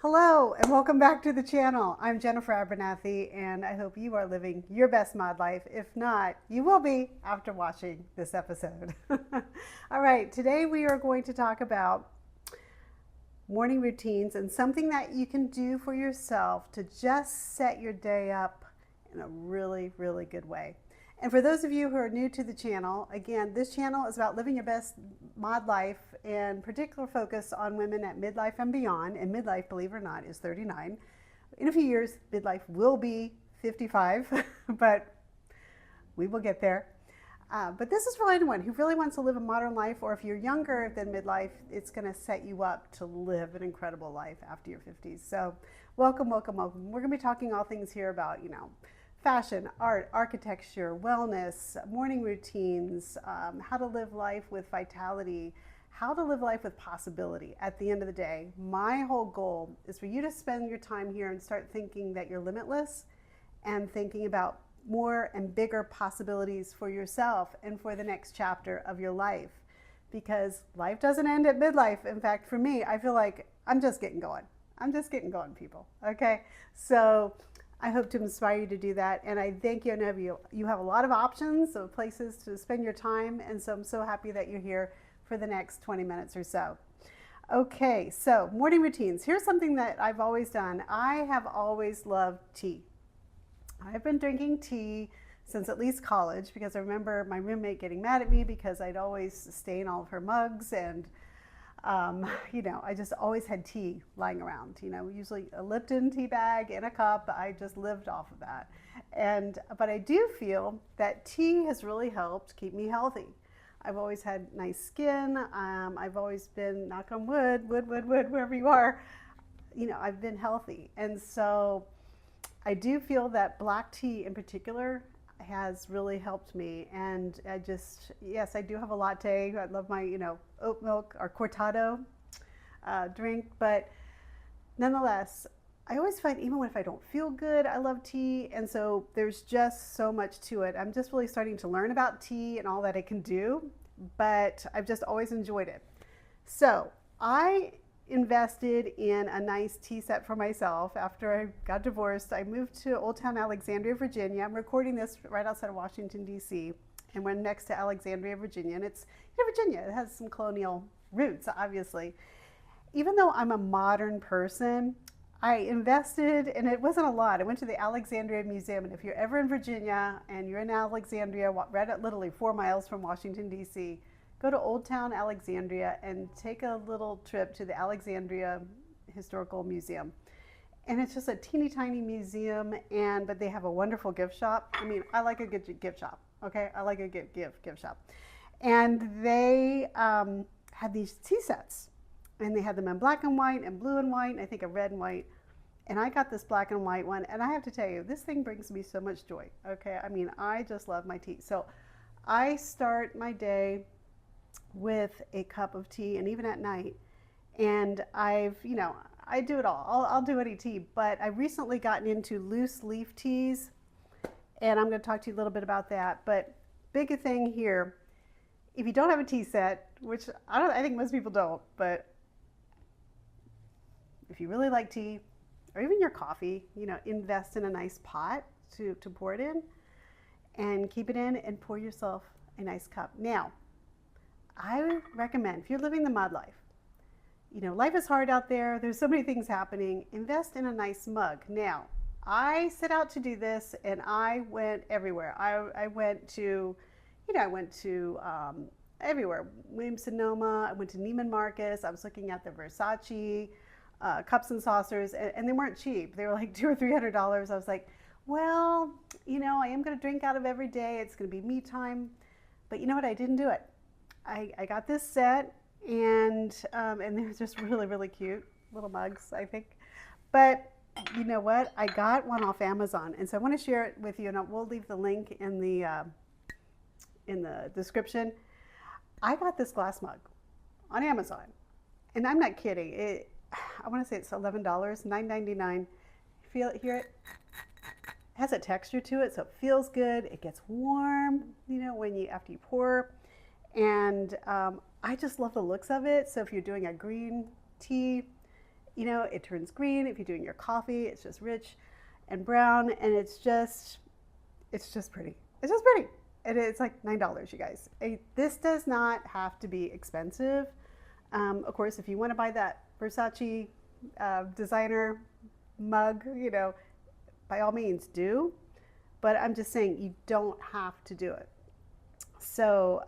Hello and welcome back to the channel. I'm Jennifer Abernethy and I hope you are living your best mod life. If not, you will be after watching this episode. All right, today we are going to talk about morning routines and something that you can do for yourself to just set your day up in a really, really good way. And for those of you who are new to the channel, again, this channel is about living your best mod life and particular focus on women at midlife and beyond. And midlife, believe it or not, is 39. In a few years, midlife will be 55, but we will get there. But this is for anyone who really wants to live a modern life, or if you're younger than midlife, it's going to set you up to live an incredible life after your 50s. So welcome, welcome, welcome. We're going to be talking all things here about, fashion, art, architecture, wellness, morning routines, how to live life with vitality, how to live life with possibility. At the end of the day, my whole goal is for you to spend your time here and start thinking that you're limitless and thinking about more and bigger possibilities for yourself and for the next chapter of your life. Because life doesn't end at midlife. In fact, for me, I feel like I'm just getting going. I'm just getting going, people. Okay? So I hope to inspire you to do that. And I thank you. I know you have a lot of options of places to spend your time. And so I'm so happy that you're here for the next 20 minutes or so. Okay, so morning routines. Here's something that I've always done. I have always loved tea. I've been drinking tea since at least college because I remember my roommate getting mad at me because I'd always stain all of her mugs and I just always had tea lying around, usually a Lipton tea bag in a cup. I just lived off of that. But I do feel that tea has really helped keep me healthy. I've always had nice skin. I've always been, knock on wood, wherever you are, I've been healthy. And so I do feel that black tea in particular has really helped me. And yes, I do have a latte. I love my, oat milk or cortado drink. But nonetheless, I always find even if I don't feel good, I love tea. And so there's just so much to it. I'm just really starting to learn about tea and all that it can do. But I've just always enjoyed it. So I invested in a nice tea set for myself after I got divorced. I moved to Old Town Alexandria, Virginia. I'm recording this right outside of Washington, D.C. and we're next to Alexandria, Virginia. And it's Virginia. It has some colonial roots, obviously. Even though I'm a modern person, I invested, and it wasn't a lot. I went to the Alexandria Museum, and if you're ever in Virginia and you're in Alexandria, right at literally 4 miles from Washington, D.C., go to Old Town Alexandria and take a little trip to the Alexandria Historical Museum. And it's just a teeny tiny museum, but they have a wonderful gift shop. I mean, I like a good gift shop, okay? I like a gift shop. And they had these tea sets, and they had them in black and white and blue and white, and I think a red and white. And I got this black and white one, and I have to tell you, this thing brings me so much joy, okay? I mean, I just love my tea. So I start my day with a cup of tea, and even at night. And I do it all. I'll do any tea, but I've recently gotten into loose leaf teas, and I'm going to talk to you a little bit about that. But big thing here, if you don't have a tea set, which I think most people don't, but if you really like tea, or even your coffee, invest in a nice pot to pour it in, and keep it in, and pour yourself a nice cup. Now, I recommend, if you're living the mod life, life is hard out there. There's so many things happening. Invest in a nice mug. Now, I set out to do this, and I went everywhere. I went to, everywhere. Williams-Sonoma. I went to Neiman Marcus. I was looking at the Versace cups and saucers, and they weren't cheap. They were like $200 or $300. I was like, well, I am going to drink out of every day. It's going to be me time. But you know what? I didn't do it. I got this set, and they're just really, really cute little mugs, I think. But you know what? I got one off Amazon, and so I want to share it with you, and we'll leave the link in the description. I got this glass mug on Amazon, and I'm not kidding. I want to say it's $11, $9.99. Hear it? It has a texture to it, so it feels good. It gets warm, after you pour. And I just love the looks of it. So if you're doing a green tea, you know, it turns green. If you're doing your coffee, it's just rich and brown, and it's just pretty. It's just pretty. And it's like $9, you guys. This does not have to be expensive. Of course, if you want to buy that Versace designer mug, you know, by all means do. But I'm just saying you don't have to do it. So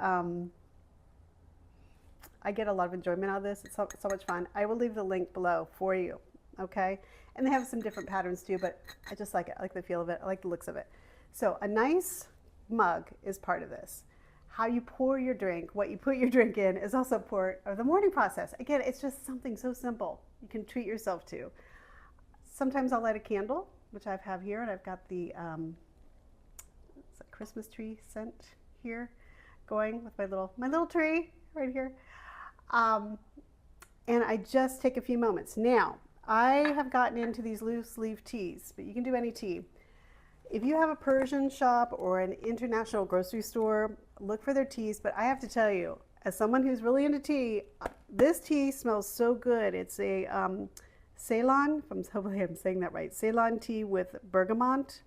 I get a lot of enjoyment out of this. It's so much fun. I will leave the link below for you. Okay. And they have some different patterns too, but I just like it. I like the feel of it. I like the looks of it. So a nice mug is part of this. How you pour your drink, what you put your drink in is also part of the morning process. Again, it's just something so simple you can treat yourself to. Sometimes I'll light a candle, which I have here, and I've got the it's a Christmas tree scent here going with my little tree right here. And I just take a few moments. Now, I have gotten into these loose leaf teas, but you can do any tea. If you have a Persian shop or an international grocery store, look for their teas. But I have to tell you, as someone who's really into tea, this tea smells so good. It's a Ceylon, hopefully I'm saying that right, Ceylon tea with bergamot.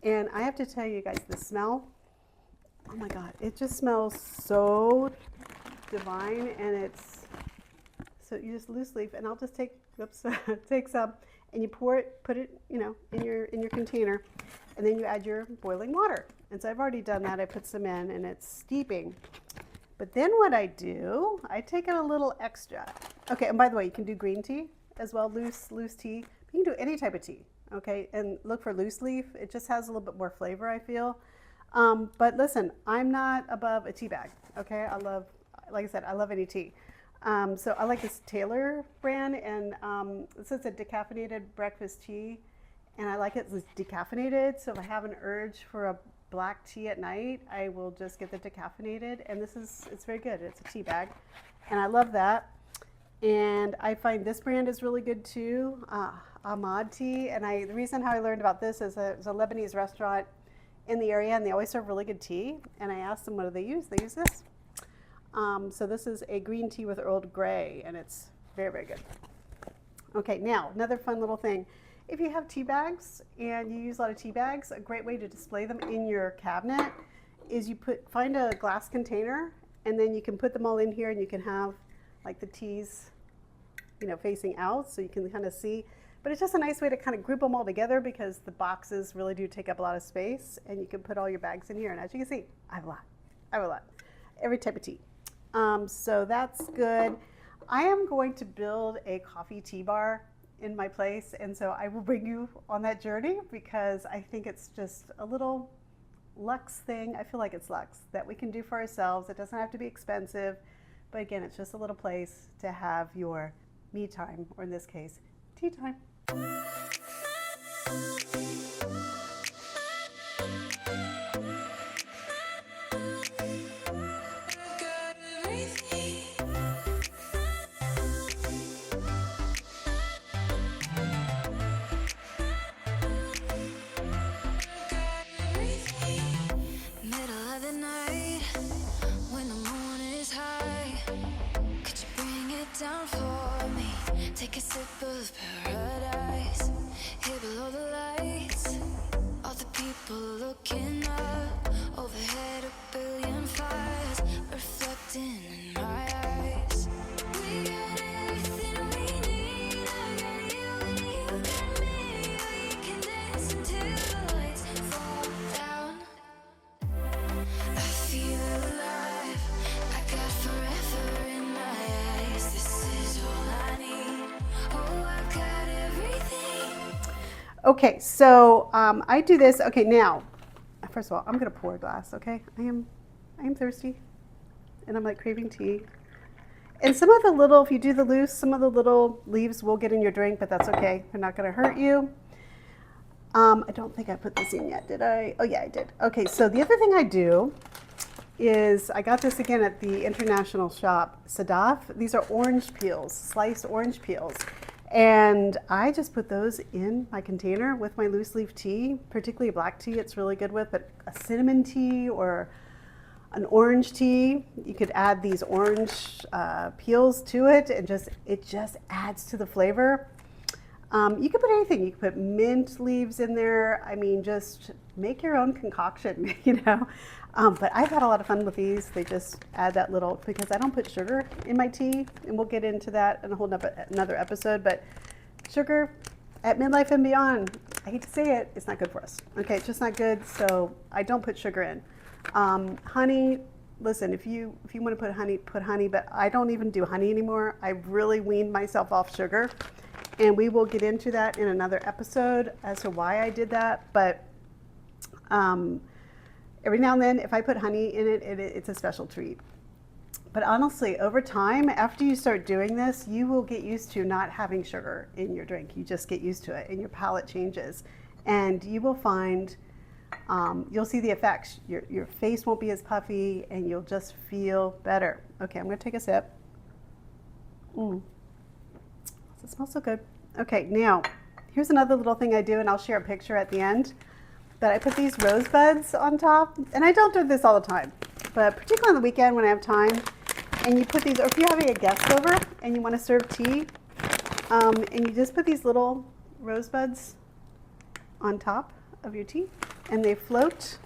And I have to tell you guys, the smell, oh my God, it just smells so divine. And it's, so you just loose leaf, and I'll just take, take some, and you pour it, put it, you know, in your container, and then you add your boiling water. And so I've already done that. I put some in, and it's steeping. But then what I do, I take it a little extra. Okay, and by the way, you can do green tea as well, loose tea. You can do any type of tea, okay? And look for loose leaf. It just has a little bit more flavor, I feel. But listen, I'm not above a tea bag, okay? I love, like I said, I love any tea. So I like this Taylor brand, and this is a decaffeinated breakfast tea, and I like it decaffeinated. So if I have an urge for a black tea at night, I will just get the decaffeinated, and it's very good. It's a tea bag, and I love that. And I find this brand is really good too, Ahmad tea. And the reason how I learned about this is there's a Lebanese restaurant in the area, and they always serve really good tea. And I asked them, what do they use? They use this. So this is a green tea with Earl Grey, and it's very, very good. Okay, now another fun little thing. If you have tea bags and you use a lot of tea bags, a great way to display them in your cabinet is you find a glass container, and then you can put them all in here, and you can have like the teas, you know, facing out, so you can kind of see. But it's just a nice way to kind of group them all together, because the boxes really do take up a lot of space, and you can put all your bags in here. And as you can see, I have a lot. I have a lot. Every type of tea. So that's good. I am going to build a coffee tea bar in my place, and so I will bring you on that journey, because I think it's just a little luxe thing. I feel like it's luxe that we can do for ourselves. It doesn't have to be expensive, but again, it's just a little place to have your me time, or in this case, tea time. Down for me, take a sip of paradise. Here below the lights, all the people looking up. Overhead a billion fires, reflecting in my eyes. We got everything we need. I got you and you got me. We can dance until the lights fall down. I feel alive, I got forever in my eyes. This is all I need. Oh, I've got everything. Okay, so I do this. Okay, now, first of all, I'm gonna pour a glass. Okay, I am thirsty, and I'm like craving tea. And some of the little, if you do the loose, some of the little leaves will get in your drink, but that's okay. They're not gonna hurt you. I don't think I put this in yet, did I? Oh yeah, I did. Okay, so the other thing I do is, I got this again at the international shop, Sadaf. These are orange peels, sliced orange peels. And I just put those in my container with my loose leaf tea, particularly black tea it's really good with, but a cinnamon tea or an orange tea, you could add these orange peels to it, and it just adds to the flavor. You could put anything. You could put mint leaves in there. I mean, just make your own concoction, you know. But I've had a lot of fun with these. They just add that little, because I don't put sugar in my tea, and we'll get into that in a whole another episode. But sugar at midlife and beyond, I hate to say it, it's not good for us. Okay, it's just not good. So I don't put sugar in. Honey, listen, if you want to put honey, but I don't even do honey anymore. I've really weaned myself off sugar. And we will get into that in another episode as to why I did that. But every now and then, if I put honey in it, it's a special treat. But honestly, over time, after you start doing this, you will get used to not having sugar in your drink. You just get used to it, and your palate changes. And you will find, you'll see the effects. Your face won't be as puffy, and you'll just feel better. Okay, I'm going to take a sip. It smells so good. Okay, now here's another little thing I do, and I'll share a picture at the end. But I put these rosebuds on top, and I don't do this all the time, but particularly on the weekend when I have time. And you put these, or if you're having a guest over and you want to serve tea, and you just put these little rosebuds on top of your tea, and they float.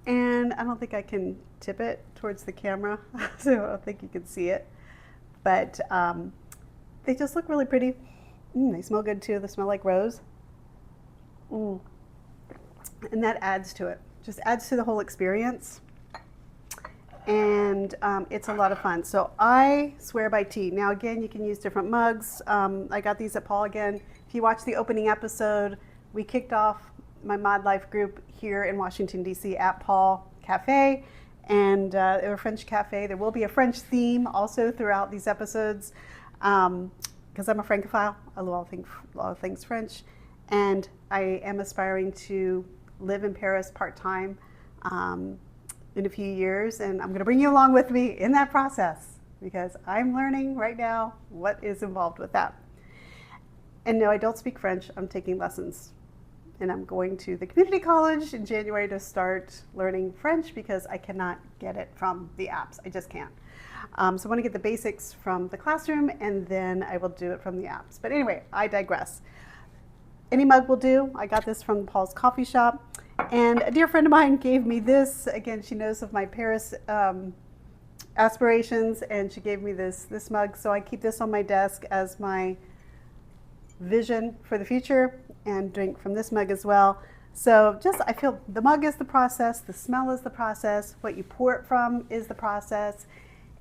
And I don't think I can tip it towards the camera, so I don't think you can see it. But they just look really pretty. They smell good too. They smell like rose. And that adds to it. Just adds to the whole experience. And it's a lot of fun. So I swear by tea. Now again, you can use different mugs. I got these at Paul again. If you watch the opening episode, we kicked off my Mod.Life group here in Washington, D.C. at Paul Cafe. And they're a French cafe. There will be a French theme also throughout these episodes. Because I'm a Francophile, I love all things French, and I am aspiring to live in Paris part-time in a few years, and I'm going to bring you along with me in that process, because I'm learning right now what is involved with that. And no, I don't speak French. I'm taking lessons, and I'm going to the community college in January to start learning French, because I cannot get it from the apps. I just can't. So I want to get the basics from the classroom, and then I will do it from the apps. But anyway, I digress. Any mug will do. I got this from Paul's coffee shop. And a dear friend of mine gave me this. Again, she knows of my Paris aspirations, and she gave me this mug. So I keep this on my desk as my vision for the future, and drink from this mug as well. So I feel the mug is the process, the smell is the process, what you pour it from is the process.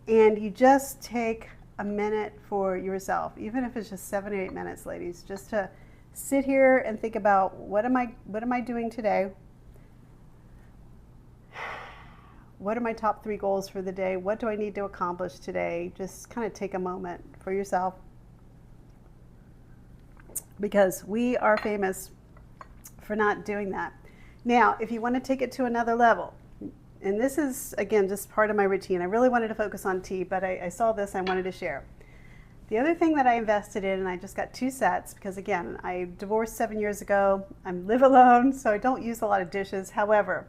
And you just take a minute for yourself, even if it's just 7 or 8 minutes, ladies, just to sit here and think about what am I doing today? What are my top 3 goals for the day? What do I need to accomplish today? Just kind of take a moment for yourself, because we are famous for not doing that. Now, if you want to take it to another level, and this is, again, just part of my routine. I really wanted to focus on tea, but I saw this, I wanted to share. The other thing that I invested in, and I just got 2 sets, because again, I divorced 7 years ago. I live alone, so I don't use a lot of dishes. However,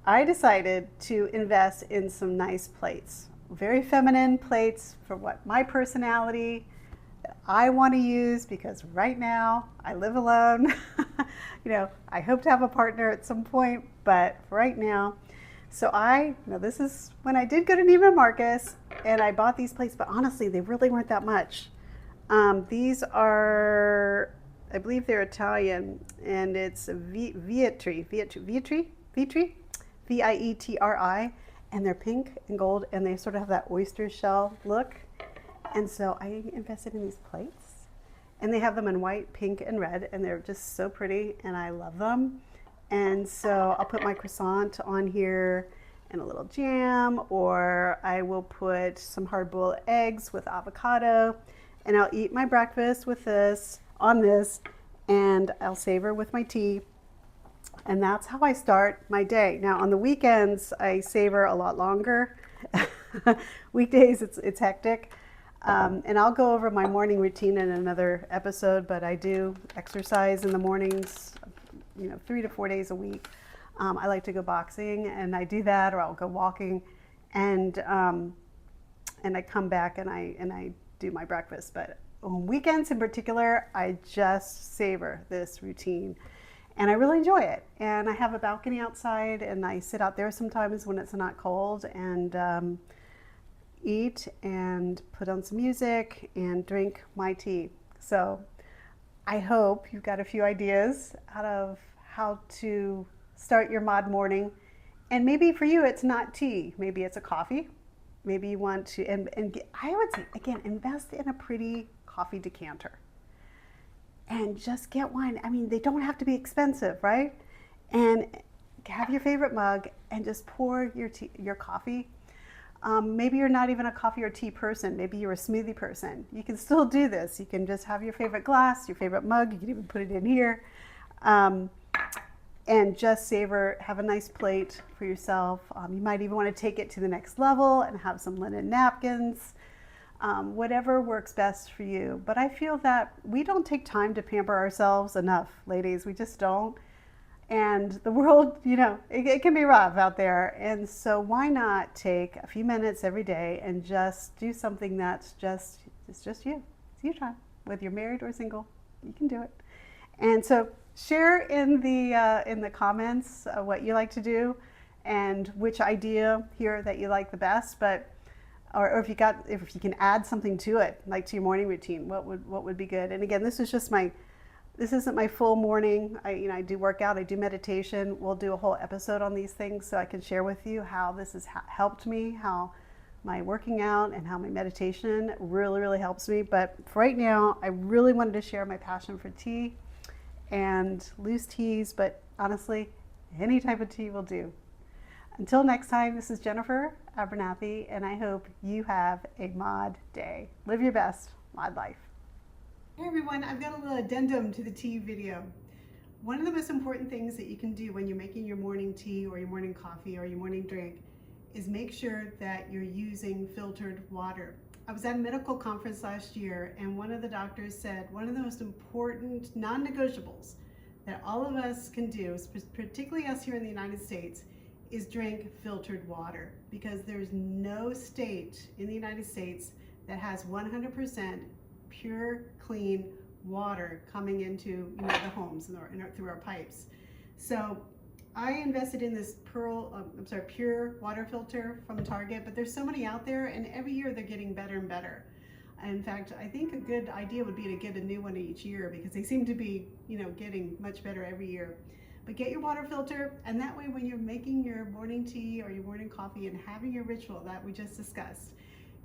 I decided to invest in some nice plates. Very feminine plates for what my personality I want to use, because right now I live alone. You know, I hope to have a partner at some point, but for right now. So this is when I did go to Neiman Marcus, and I bought these plates, but honestly, they really weren't that much. These are, I believe they're Italian, and it's Vietri, Vietri, and they're pink and gold, and they sort of have that oyster shell look. And so I invested in these plates, and they have them in white, pink, and red, and they're just so pretty, and I love them. And so I'll put my croissant on here and a little jam, or I will put some hard-boiled eggs with avocado, and I'll eat my breakfast with this, on this, and I'll savor with my tea. And that's how I start my day. Now on the weekends, I savor a lot longer. Weekdays, it's hectic. And I'll go over my morning routine in another episode, but I do exercise in the mornings, 3 to 4 days a week. I like to go boxing, and I do that, or I'll go walking, and I come back and I do my breakfast. But on weekends in particular, I just savor this routine, and I really enjoy it. And I have a balcony outside, and I sit out there sometimes when it's not cold, and eat and put on some music and drink my tea. So I hope you've got a few ideas out of how to start your mod morning. And maybe for you, it's not tea. Maybe it's a coffee. Maybe you want to, I would say, again, invest in a pretty coffee decanter. And just get one. I mean, they don't have to be expensive, right? And have your favorite mug and just pour your tea, your coffee. Maybe you're not even a coffee or tea person. Maybe you're a smoothie person. You can still do this. You can just have your favorite glass, your favorite mug. You can even put it in here. And just savor, have a nice plate for yourself. You might even want to take it to the next level and have some linen napkins. Whatever works best for you. But I feel that we don't take time to pamper ourselves enough, ladies. We just don't. And the world, you know, it can be rough out there. And so why not take a few minutes every day and just do something that's just you. It's you time. Whether you're married or single, you can do it. And so share in the comments what you like to do and which idea here that you like the best. But or if you can add something to it, like to your morning routine, what would be good? And again, this isn't my full morning. I do workout, I do meditation. We'll do a whole episode on these things so I can share with you how this has helped me, how my working out and how my meditation really, really helps me. But for right now, I really wanted to share my passion for tea and loose teas, but honestly, any type of tea will do. Until next time, this is Jennifer Abernethy, and I hope you have a mod day. Live your best mod life. Hey everyone, I've got a little addendum to the tea video. One of the most important things that you can do when you're making your morning tea or your morning coffee or your morning drink is make sure that you're using filtered water. I was at a medical conference last year, and one of the doctors said one of the most important non-negotiables that all of us can do, particularly us here in the United States, is drink filtered water, because there's no state in the United States that has 100% pure, clean water coming into the homes and through our pipes. So I invested in this pure water filter from Target, but there's so many out there, and every year they're getting better and better. In fact, I think a good idea would be to get a new one each year, because they seem to be, getting much better every year. But get your water filter, and that way when you're making your morning tea or your morning coffee and having your ritual that we just discussed,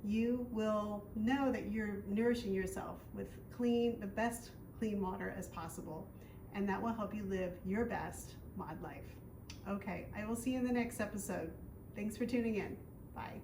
you will know that you're nourishing yourself with the best clean water as possible. And that will help you live your best mod life. Okay, I will see you in the next episode. Thanks for tuning in. Bye.